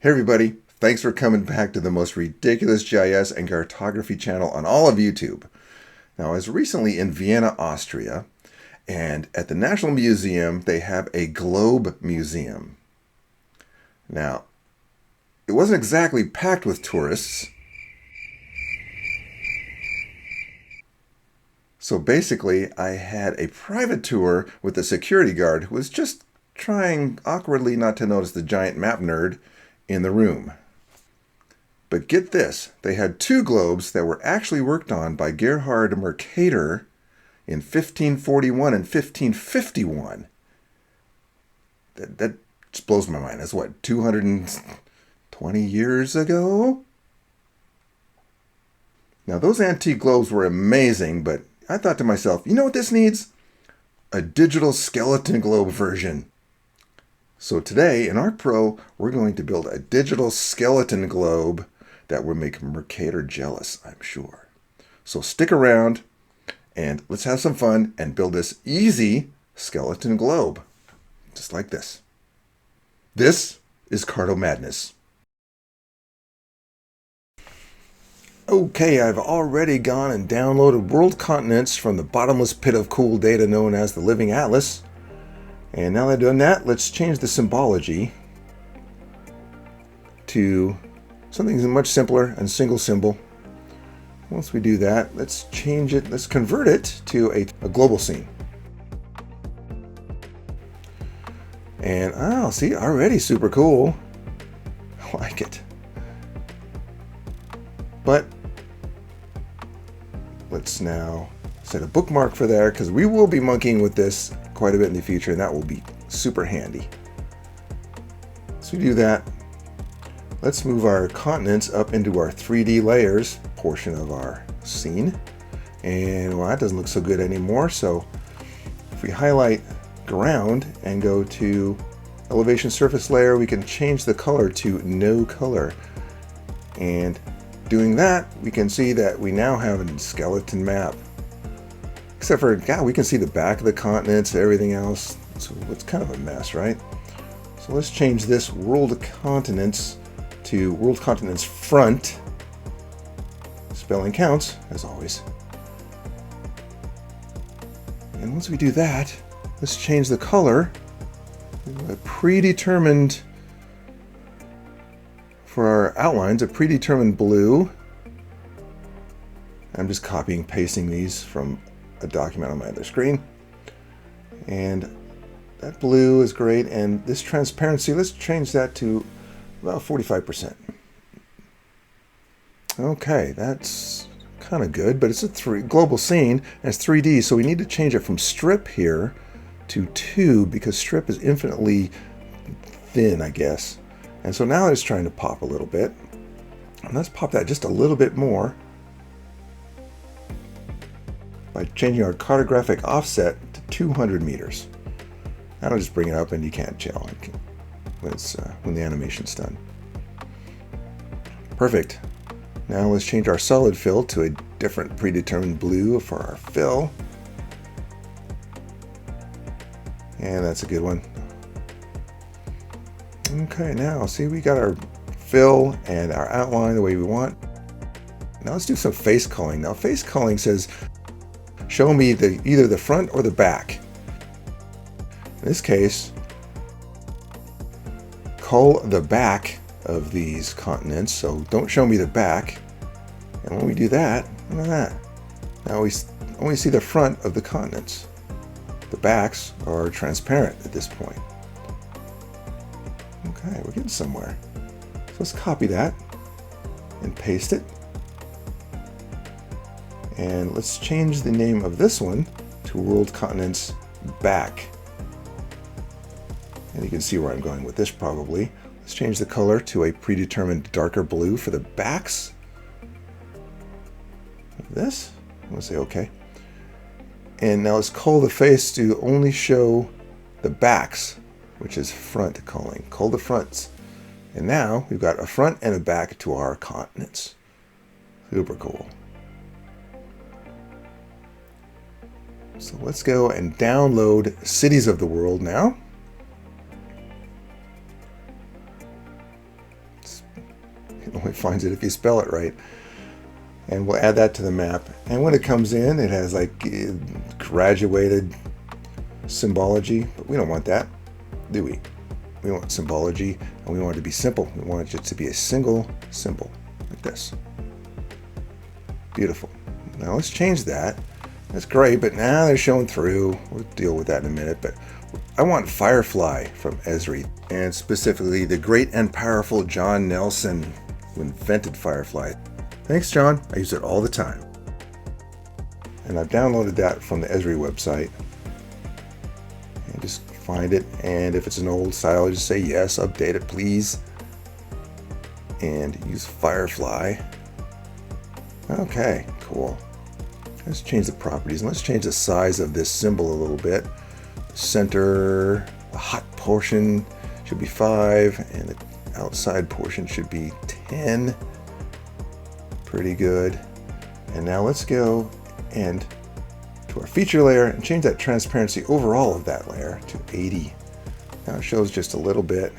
Hey everybody, thanks for coming back to the most ridiculous GIS and cartography channel on all of YouTube. Now, I was recently in Vienna, Austria, and at the National Museum, they have a globe museum. Now, it wasn't exactly packed with tourists. So basically, I had a private tour with a security guard who was just trying awkwardly not to notice the giant map nerd in the room. But get this, they had two globes that were actually worked on by Gerhard Mercator in 1541 and 1551. That just blows my mind. That's what, 220 years ago? Now, those antique globes were amazing, but I thought to myself, you know what this needs? A digital skeleton globe version. So today in ArcPRO, we're going to build a digital skeleton globe that will make Mercator jealous, I'm sure. So stick around and let's have some fun and build this easy skeleton globe. Just like this. This is Carto-Madness. Okay, I've already gone and downloaded world continents from the bottomless pit of cool data known as the Living Atlas. And now that I've done that, let's change the symbology to something much simpler and single symbol. Once we do that, let's change it, let's convert it to a global scene. And oh, see, already super cool. I like it. But let's now set a bookmark for there because we will be monkeying with this quite a bit in the future, and that will be super handy. So we do that. Let's move our continents up into our 3D layers portion of our scene. And well, that doesn't look so good anymore. So if we highlight ground and go to elevation surface layer, we can change the color to no color. And doing that, we can see that we now have a skeleton map. Except for, God, we can see the back of the continents, everything else. So it's kind of a mess, right? So let's change this world continents to world continents front. Spelling counts, as always. And once we do that, let's change the color. A predetermined, for our outlines, a predetermined blue. I'm just copying and pasting these from a document on my other screen. And that blue is great. And this transparency, let's change that to about 45%. Okay, that's kind of good, but it's a global scene and it's 3D, so we need to change it from strip here to 2 because strip is infinitely thin, I guess. And so now it's trying to pop a little bit. And let's pop that just a little bit more by changing our cartographic offset to 200 meters. That'll just bring it up and you can't tell when the animation's done. Perfect. Now let's change our solid fill to a different predetermined blue for our fill. And that's a good one. Okay, now see, we got our fill and our outline the way we want. Now let's do some face culling. Now face culling says, show me either the front or the back. In this case, cull the back of these continents, so don't show me the back. And when we do that, look at that. Now we only see the front of the continents. The backs are transparent at this point. Okay, we're getting somewhere. So let's copy that and paste it. And let's change the name of this one to World Continents Back. And you can see where I'm going with this probably. Let's change the color to a predetermined darker blue for the backs. This, I'm going to say okay. And now let's cull the face to only show the backs, which is front culling. Cull the fronts. And now we've got a front and a back to our continents. Super cool. So let's go and download Cities of the World now. It only finds it if you spell it right. And we'll add that to the map. And when it comes in, it has like graduated symbology, but we don't want that, do we? We want symbology, and we want it to be simple. We want it just to be a single symbol, like this. Beautiful. Now let's change that. That's great, but now they're showing through. We'll deal with that in a minute, but I want Firefly from ESRI, and specifically the great and powerful John Nelson, who invented Firefly. Thanks, John. I use it all the time. And I've downloaded that from the ESRI website. And just find it, and if it's an old style, just say yes, update it, please. And use Firefly. Okay, cool. Let's change the properties, and let's change the size of this symbol a little bit. The center, the hot portion should be 5, and the outside portion should be 10. Pretty good. And now let's go and to our feature layer and change that transparency overall of that layer to 80. Now it shows just a little bit.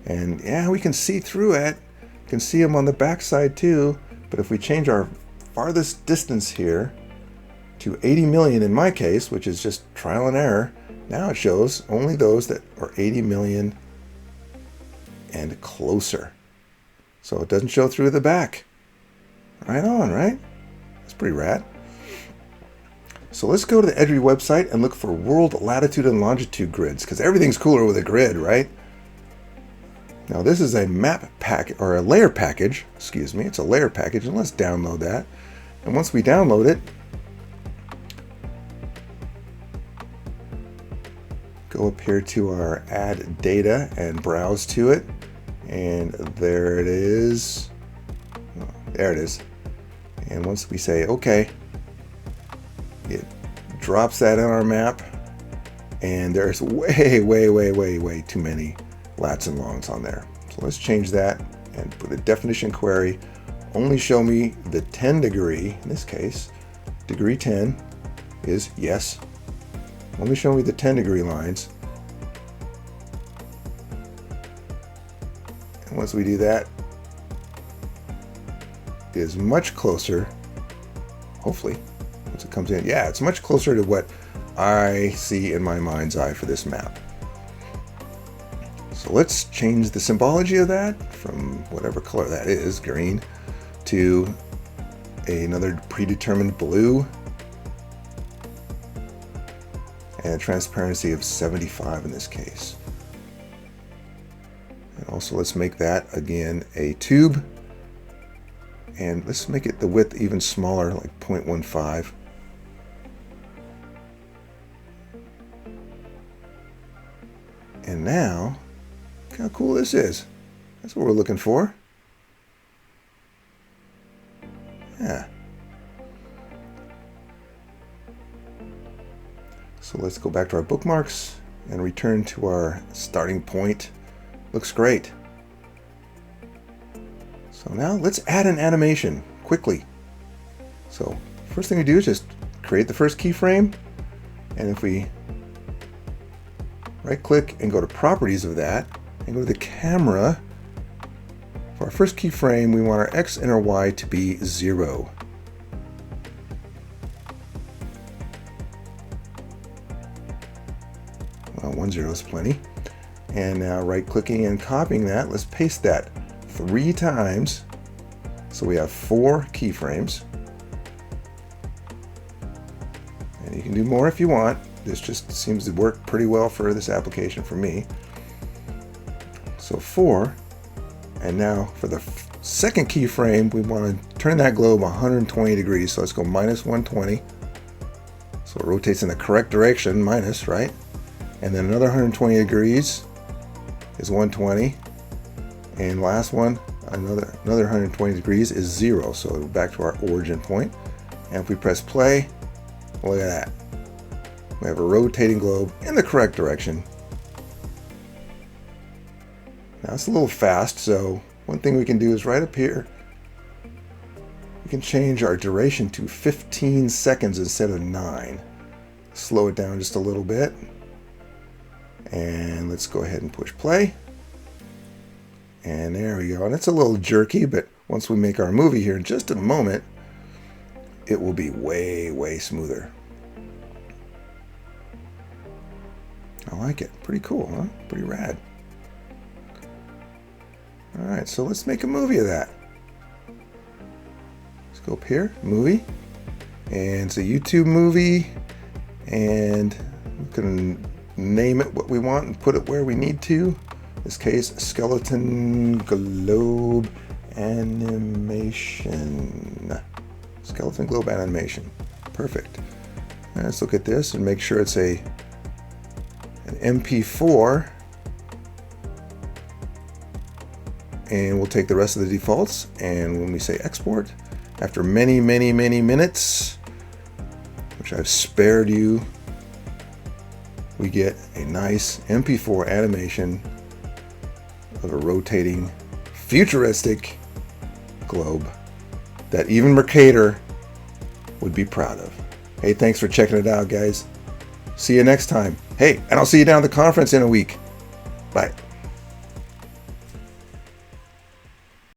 And yeah, we can see through it. You can see them on the back side too. But if we change our farthest distance here to 80 million in my case, which is just trial and error, now it shows only those that are 80 million and closer. So it doesn't show through the back. Right on, right? That's pretty rad. So let's go to the ESRI website and look for world latitude and longitude grids, because everything's cooler with a grid, right? Now this is a map pack, or a layer package, excuse me. It's a layer package, and let's download that. And once we download it, go up here to our add data and browse to it. And there it is. Oh, there it is. And once we say OK, it drops that in our map. And there's way too many lats and longs on there. So let's change that and put a definition query. Only show me the 10 degree, in this case, degree 10 is yes. Only show me the 10 degree lines. And once we do that, it is much closer, hopefully, once it comes in. Yeah, it's much closer to what I see in my mind's eye for this map. So let's change the symbology of that from whatever color that is, green, to another predetermined blue, and a transparency of 75 in this case. And also let's make that again a tube, and let's make it the width even smaller, like 0.15. And now, look how cool this is. That's what we're looking for. Yeah. So let's go back to our bookmarks and return to our starting point. Looks great. So now let's add an animation quickly. So first thing we do is just create the first keyframe, and if we right click and go to properties of that and go to the camera, for our first keyframe we want our X and our Y to be 0. Well, 1 0 is plenty. And now right clicking and copying that, let's paste that 3 times. So we have 4 keyframes. And you can do more if you want. This just seems to work pretty well for this application for me. So 4. And now for the second keyframe, we want to turn that globe 120 degrees. So let's go minus 120. So it rotates in the correct direction, minus, right? And then another 120 degrees is 120. And last one, another 120 degrees is 0. So back to our origin point. And if we press play, look at that. We have a rotating globe in the correct direction. Now it's a little fast, so one thing we can do is right up here, we can change our duration to 15 seconds instead of 9. Slow it down just a little bit. And let's go ahead and push play. And there we go. And it's a little jerky, but once we make our movie here in just a moment, it will be way, way smoother. I like it. Pretty cool, huh? Pretty rad. Alright, so let's make a movie of that. Let's go up here, movie. And it's a YouTube movie. And we can name it what we want and put it where we need to. In this case, Skeleton Globe Animation. Skeleton Globe Animation. Perfect. Now let's look at this and make sure it's an MP4. And we'll take the rest of the defaults, and when we say export, after many, many, many minutes, which I've spared you, we get a nice MP4 animation of a rotating futuristic globe that even Mercator would be proud of. Hey, thanks for checking it out, guys. See you next time. Hey, and I'll see you down at the conference in a week. Bye.